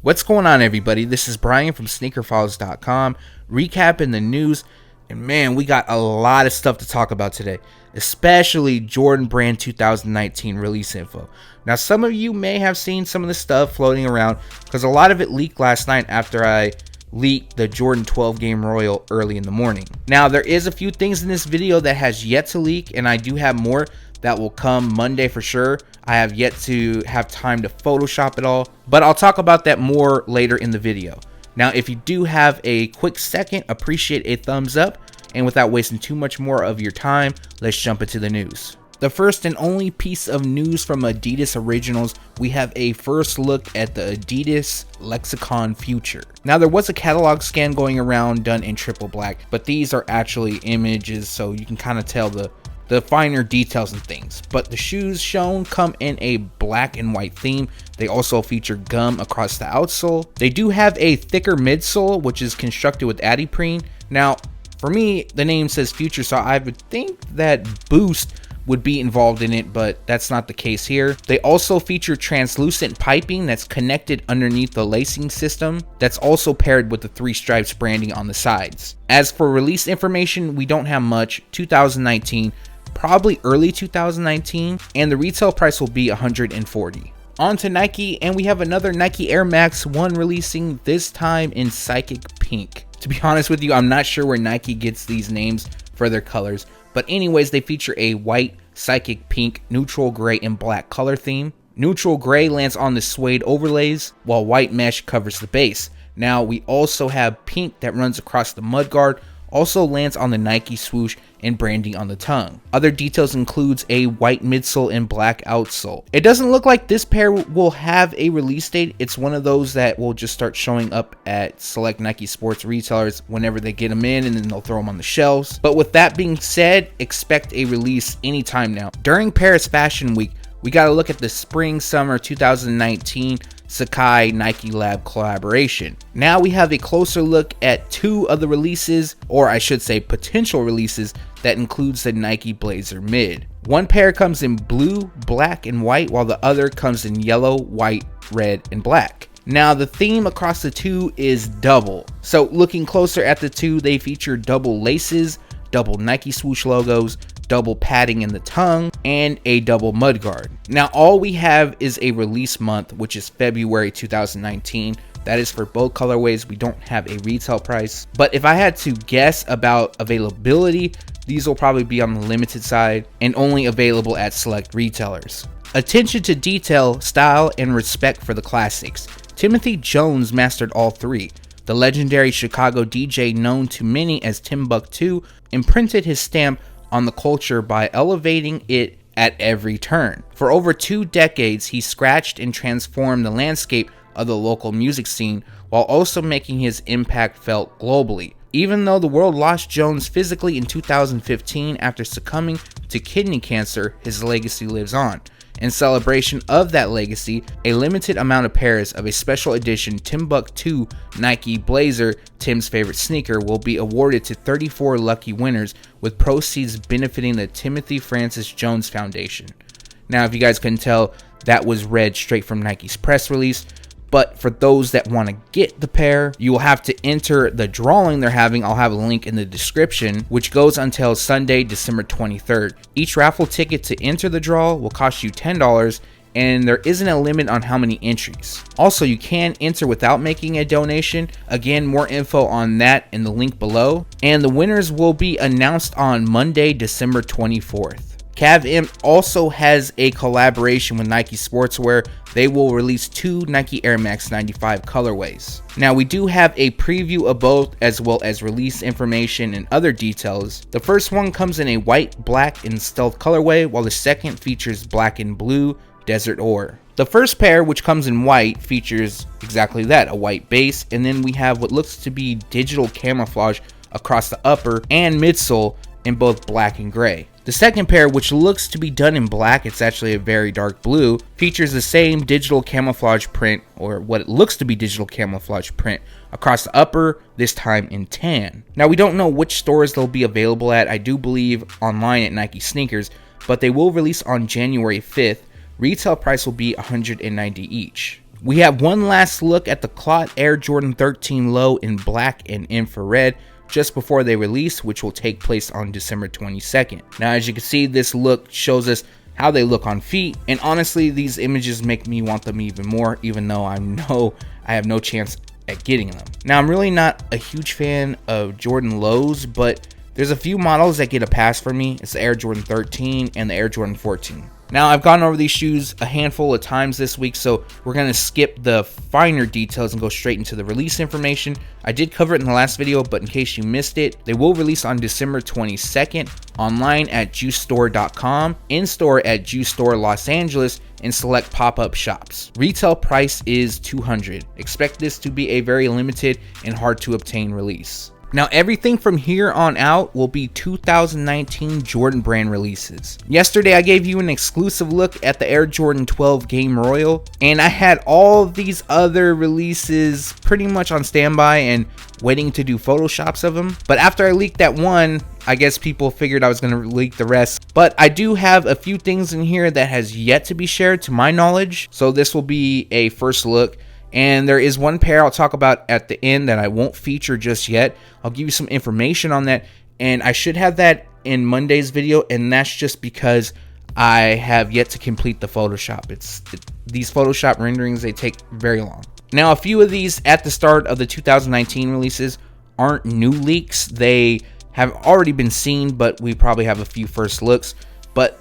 What's going on, everybody? This is Brian from SneakerFiles.com, recapping the news, and man, we got a lot of stuff to talk about today, especially Jordan Brand 2019 release info. Now, some of you may have seen some of the stuff floating around, because a lot of it leaked last night after I leaked the Jordan 12 Game Royal early in the morning. Now, there is a few things in this video that has yet to leak, and I do have more that will come Monday for sure. I have yet to have time to Photoshop it all, but I'll talk about that more later in the video. Now, if you do have a quick second, appreciate a thumbs up, and without wasting too much more of your time, let's jump into the news. The first and only piece of news from Adidas Originals, we have a first look at the Adidas Lexicon Future. Now, there was a catalog scan going around done in triple black, but these are actually images, so you can kind of tell the finer details and things. But the shoes shown come in a black and white theme. They also feature gum across the outsole. They do have a thicker midsole, which is constructed with adiprene. Now, for me, the name says Future, so I would think that Boost would be involved in it, but that's not the case here. They also feature translucent piping that's connected underneath the lacing system, that's also paired with the 3 stripes branding on the sides. As for release information, we don't have much. 2019, probably early 2019, and the retail price will be $140. On to Nike, and we have another Nike Air Max 1 releasing, this time in Psychic Pink. To be honest with you, I'm not sure where Nike gets these names for their colors, but anyways, they feature a white, Psychic Pink, neutral gray, and black color theme. Neutral gray lands on the suede overlays, while white mesh covers the base. Now, we also have pink that runs across the mudguard, also lands on the Nike swoosh, and branding on the tongue. Other details includes a white midsole and black outsole. It doesn't look like this pair will have a release date. It's one of those that will just start showing up at select Nike sports retailers whenever they get them in, and then they'll throw them on the shelves. But with that being said, expect a release anytime now. During Paris Fashion Week, we got to look at the spring-summer 2019 Sekai Nike Lab collaboration. Now we have a closer look at 2 of the releases, or I should say potential releases, that includes the Nike Blazer Mid. One pair comes in blue, black, and white, while the other comes in yellow, white, red, and black. Now, the theme across the 2 is double. So looking closer at the 2, they feature double laces, double Nike swoosh logos, double padding in the tongue, and a double mudguard. Now, all we have is a release month, which is February 2019. That is for both colorways. We don't have a retail price, but if I had to guess about availability, these will probably be on the limited side and only available at select retailers. Attention to detail, style, and respect for the classics. Timothy Jones mastered all 3. The legendary Chicago DJ, known to many as Timbuktu, imprinted his stamp on the culture by elevating it at every turn. For over 2 decades, he scratched and transformed the landscape of the local music scene, while also making his impact felt globally. Even though the world lost Jones physically in 2015 after succumbing to kidney cancer, his legacy lives on. In celebration of that legacy, a limited amount of pairs of a special edition Timbuktu Nike Blazer, Tim's favorite sneaker, will be awarded to 34 lucky winners, with proceeds benefiting the Timothy Francis Jones Foundation. Now, if you guys couldn't tell, that was read straight from Nike's press release. But for those that want to get the pair, you will have to enter the drawing they're having. I'll have a link in the description, which goes until Sunday, December 23rd. Each raffle ticket to enter the draw will cost you $10, and there isn't a limit on how many entries. Also, you can enter without making a donation. Again, more info on that in the link below. And the winners will be announced on Monday, December 24th. Cav Empt also has a collaboration with Nike Sportswear. They will release 2 Nike Air Max 95 colorways. Now, we do have a preview of both, as well as release information and other details. The first one comes in a white, black, and stealth colorway, while the second features black and blue, desert ore. The first pair, which comes in white, features exactly that, a white base, and then we have what looks to be digital camouflage across the upper and midsole in both black and gray. The second pair, which looks to be done in black, it's actually a very dark blue, features the same digital camouflage print, or what it looks to be digital camouflage print, across the upper, this time in tan. Now, we don't know which stores they'll be available at. I do believe online at Nike Sneakers, but they will release on January 5th. Retail price will be $190 each. We have one last look at the Clot Air Jordan 13 Low in black and infrared just before they release, which will take place on December 22nd. Now, as you can see, this look shows us how they look on feet, and honestly, these images make me want them even more, even though I know I have no chance at getting them. Now, I'm really not a huge fan of Jordan Lows, but there's a few models that get a pass for me. It's the Air Jordan 13 and the Air Jordan 14. Now, I've gone over these shoes a handful of times this week, so we're going to skip the finer details and go straight into the release information. I did cover it in the last video, but in case you missed it, they will release on December 22nd, online at juicestore.com, in-store at Juice Store Los Angeles, and select pop-up shops. Retail price is $200. Expect this to be a very limited and hard to obtain release. Now, everything from here on out will be 2019 Jordan brand releases. Yesterday, I gave you an exclusive look at the Air Jordan 12 Game Royal, and I had all these other releases pretty much on standby and waiting to do photoshops of them. But after I leaked that one, I guess people figured I was going to leak the rest. But I do have a few things in here that has yet to be shared to my knowledge, so this will be a first look. And there is one pair I'll talk about at the end that I won't feature just yet. I'll give you some information on that, and I should have that in Monday's video, and that's just because I have yet to complete the Photoshop. These Photoshop renderings, they take very long. Now, a few of these at the start of the 2019 releases aren't new leaks. They have already been seen, but we probably have a few first looks. But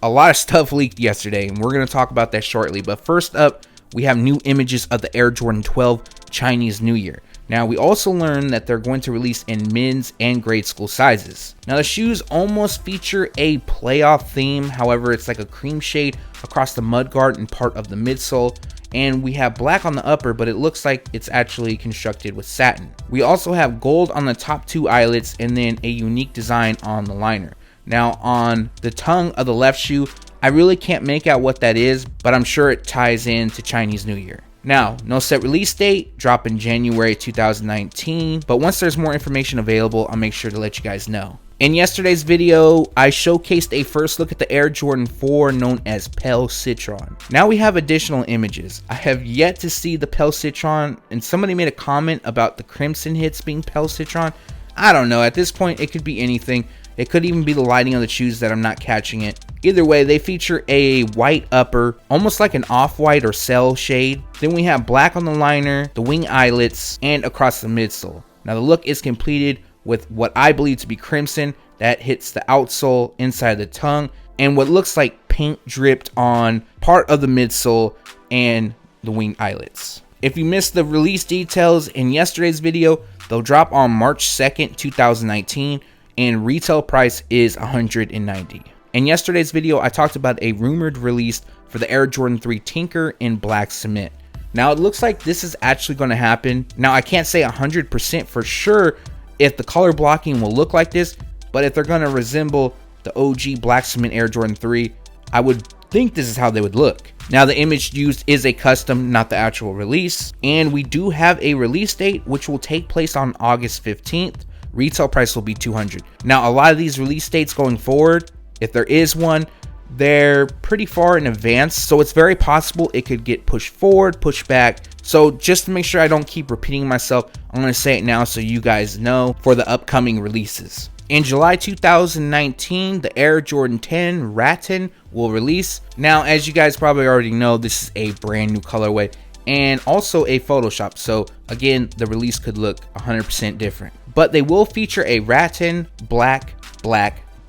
a lot of stuff leaked yesterday, and we're going to talk about that shortly. But first up, we have new images of the Air Jordan 12 Chinese New Year. Now, we also learned that they're going to release in men's and grade school sizes. Now, the shoes almost feature a playoff theme. However, it's like a cream shade across the mudguard and part of the midsole. And we have black on the upper, but it looks like it's actually constructed with satin. We also have gold on the top two eyelets and then a unique design on the liner. Now, on the tongue of the left shoe, I really can't make out what that is, but I'm sure it ties into Chinese New Year. Now, no set release date, drop in January 2019, but once there's more information available, I'll make sure to let you guys know. In yesterday's video, I showcased a first look at the Air Jordan 4 known as Pale Citron. Now we have additional images. I have yet to see the Pale Citron, and somebody made a comment about the crimson hits being Pale Citron. I don't know, at this point it could be anything. It could even be the lighting of the shoes that I'm not catching it. Either way, they feature a white upper, almost like an off-white or cell shade. Then we have black on the liner, the wing eyelets, and across the midsole. Now the look is completed with what I believe to be crimson that hits the outsole, inside the tongue, and what looks like paint dripped on part of the midsole and the wing eyelets. If you missed the release details in yesterday's video, they'll drop on March 2nd, 2019, and retail price is $190. In yesterday's video, I talked about a rumored release for the Air Jordan 3 Tinker in black cement. Now, it looks like this is actually going to happen. Now, I can't say 100% for sure if the color blocking will look like this, but if they're going to resemble the OG black cement Air Jordan 3, I would think this is how they would look. Now, the image used is a custom, not the actual release, and we do have a release date which will take place on August 15th. Retail price will be $200. Now, a lot of these release dates going forward, if there is one, they're pretty far in advance, so it's very possible it could get pushed forward, pushed back. So just to make sure I don't keep repeating myself, I'm going to say it now so you guys know for the upcoming releases. In July 2019, the Air Jordan 10 Rattan will release. Now, as you guys probably already know, this is a brand new colorway and also a Photoshop. So again, the release could look 100% different. But they will feature a rattan, black,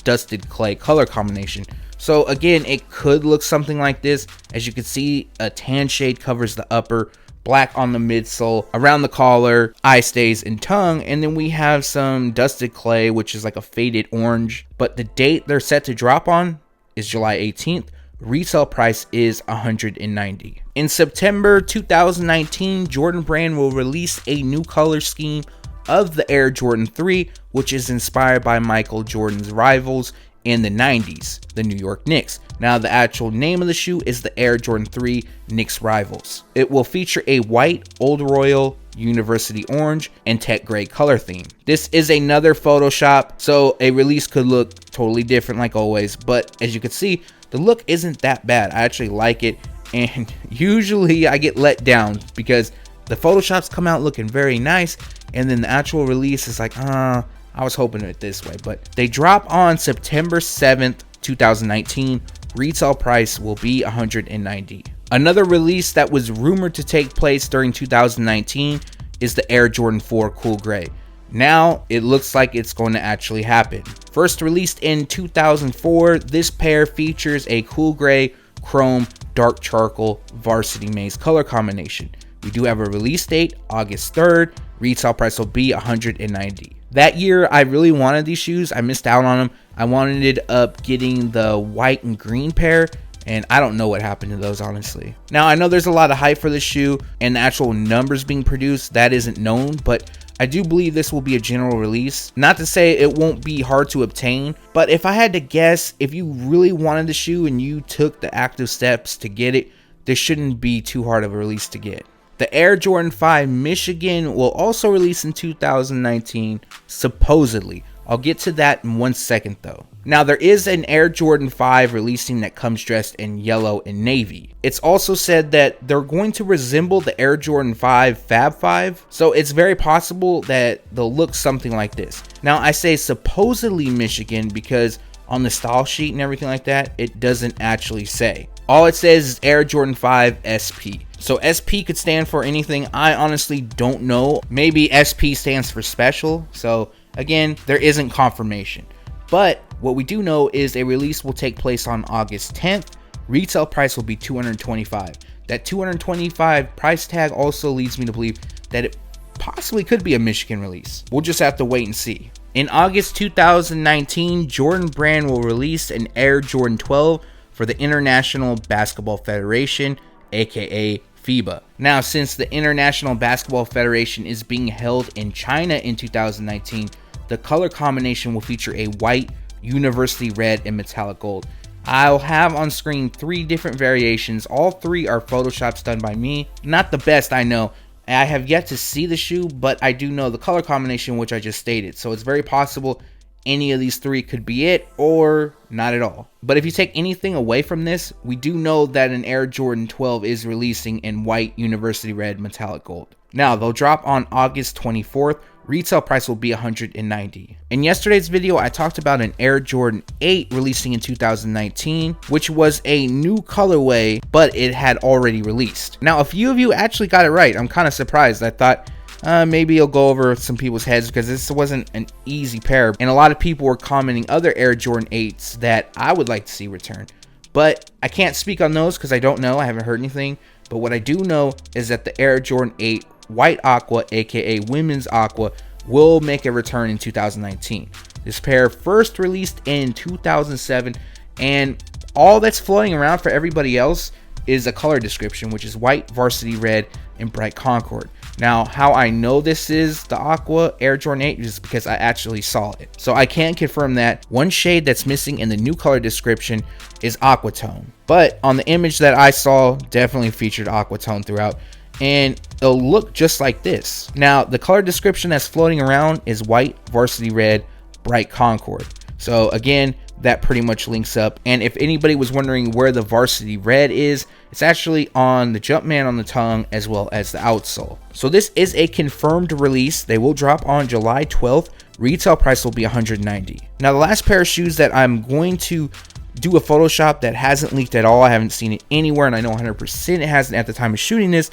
dusted clay color combination. So again, it could look something like this. As you can see, a tan shade covers the upper, black on the midsole, around the collar, eye stays, and tongue. And then we have some dusted clay, which is like a faded orange. But the date they're set to drop on is July 18th. Retail price is $190. In September 2019, Jordan Brand will release a new color scheme of the Air Jordan 3, which is inspired by Michael Jordan's rivals in the 90s, the New York Knicks. Now, the actual name of the shoe is the Air Jordan 3 Knicks Rivals. It will feature a white, Old Royal, University Orange, and Tech Gray color theme. This is another Photoshop, so a release could look totally different like always, but as you can see, the look isn't that bad. I actually like it, and usually I get let down because the photoshops come out looking very nice, and then the actual release is like, I was hoping it this way. But they drop on September 7th, 2019. Retail price will be $190. Another release that was rumored to take place during 2019 is the Air Jordan 4 Cool Gray. Now it looks like it's going to actually happen. First released in 2004, this pair features a cool gray, chrome, dark charcoal, varsity maze color combination. We do have a release date, August 3rd. Retail price will be $190. That year, I really wanted these shoes. I missed out on them. I ended up getting the white and green pair, and I don't know what happened to those, honestly. Now, I know there's a lot of hype for this shoe, and the actual numbers being produced, that isn't known, but I do believe this will be a general release. Not to say it won't be hard to obtain, but if I had to guess, if you really wanted the shoe and you took the active steps to get it, this shouldn't be too hard of a release to get. The Air Jordan 5 Michigan will also release in 2019, supposedly. I'll get to that in 1 second though. Now there is an Air Jordan 5 releasing that comes dressed in yellow and navy. It's also said that they're going to resemble the Air Jordan 5 Fab 5, so it's very possible that they'll look something like this. Now I say supposedly Michigan because on the style sheet and everything like that, it doesn't actually say. All it says is Air Jordan 5 SP. So SP could stand for anything. I honestly don't know. Maybe SP stands for special. So again, there isn't confirmation. But what we do know is a release will take place on August 10th. Retail price will be $225. That $225 price tag also leads me to believe that it possibly could be a Michigan release. We'll just have to wait and see. In August 2019, Jordan Brand will release an Air Jordan 12 for the International Basketball Federation, aka Fiba. Now, since the International Basketball Federation is being held in China in 2019, the color combination will feature a white, university red, and metallic gold. I'll have on screen 3 different variations. All 3 are photoshops done by me. Not the best, I know. I have yet to see the shoe, but I do know the color combination, which I just stated. So it's very possible any of these 3 could be it or not at all. But if you take anything away from this, we do know that an Air Jordan 12 is releasing in white, university red, metallic gold. Now, they'll drop on August 24th. Retail price will be $190. In yesterday's video, I talked about an Air Jordan 8 releasing in 2019, which was a new colorway, but it had already released. Now, a few of you actually got it right. I'm kind of surprised. I thought maybe it'll go over some people's heads because this wasn't an easy pair. And a lot of people were commenting other Air Jordan 8s that I would like to see return. But I can't speak on those because I don't know. I haven't heard anything. But what I do know is that the Air Jordan 8 White Aqua, aka Women's Aqua, will make a return in 2019. This pair first released in 2007, and all that's floating around for everybody else is a color description, which is white, varsity red, and bright concord. Now, how I know this is the Aqua Air Jordan 8 is because I actually saw it. So I can confirm that. One shade that's missing in the new color description is Aquatone. But on the image that I saw, definitely featured Aquatone throughout. And it'll look just like this. Now, the color description that's floating around is white, varsity red, bright concord. So again, that pretty much links up. And if anybody was wondering where the varsity red is, it's actually on the Jumpman on the tongue as well as the outsole. So this is a confirmed release. They will drop on July 12th. Retail price will be $190. Now, the last pair of shoes that I'm going to do a Photoshop that hasn't leaked at all, I haven't seen it anywhere, and I know 100% it hasn't at the time of shooting this,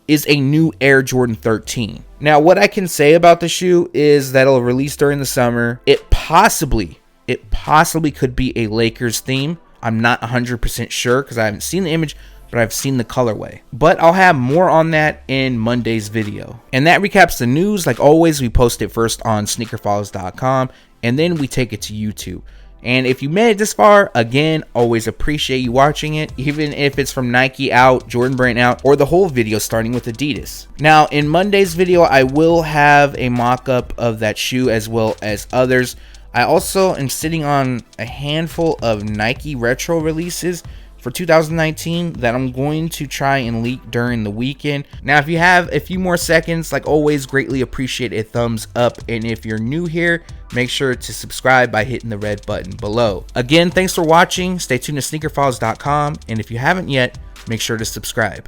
is a new Air Jordan 13. Now, what I can say about the shoe is that it'll release during the summer. It possibly could be a Lakers theme. I'm not 100% sure because I haven't seen the image, but I've seen the colorway. But I'll have more on that in Monday's video. And that recaps the news. Like always, we post it first on SneakerFiles.com, and then we take it to YouTube. And if you made it this far, again, always appreciate you watching it, even if it's from Nike out, Jordan Brand out, or the whole video starting with Adidas. Now, in Monday's video, I will have a mock-up of that shoe as well as others. I also am sitting on a handful of Nike retro releases for 2019 that I'm going to try and leak during the weekend. Now, if you have a few more seconds, like always, greatly appreciate a thumbs up. And if you're new here, make sure to subscribe by hitting the red button below. Again, thanks for watching. Stay tuned to SneakerFiles.com. And if you haven't yet, make sure to subscribe.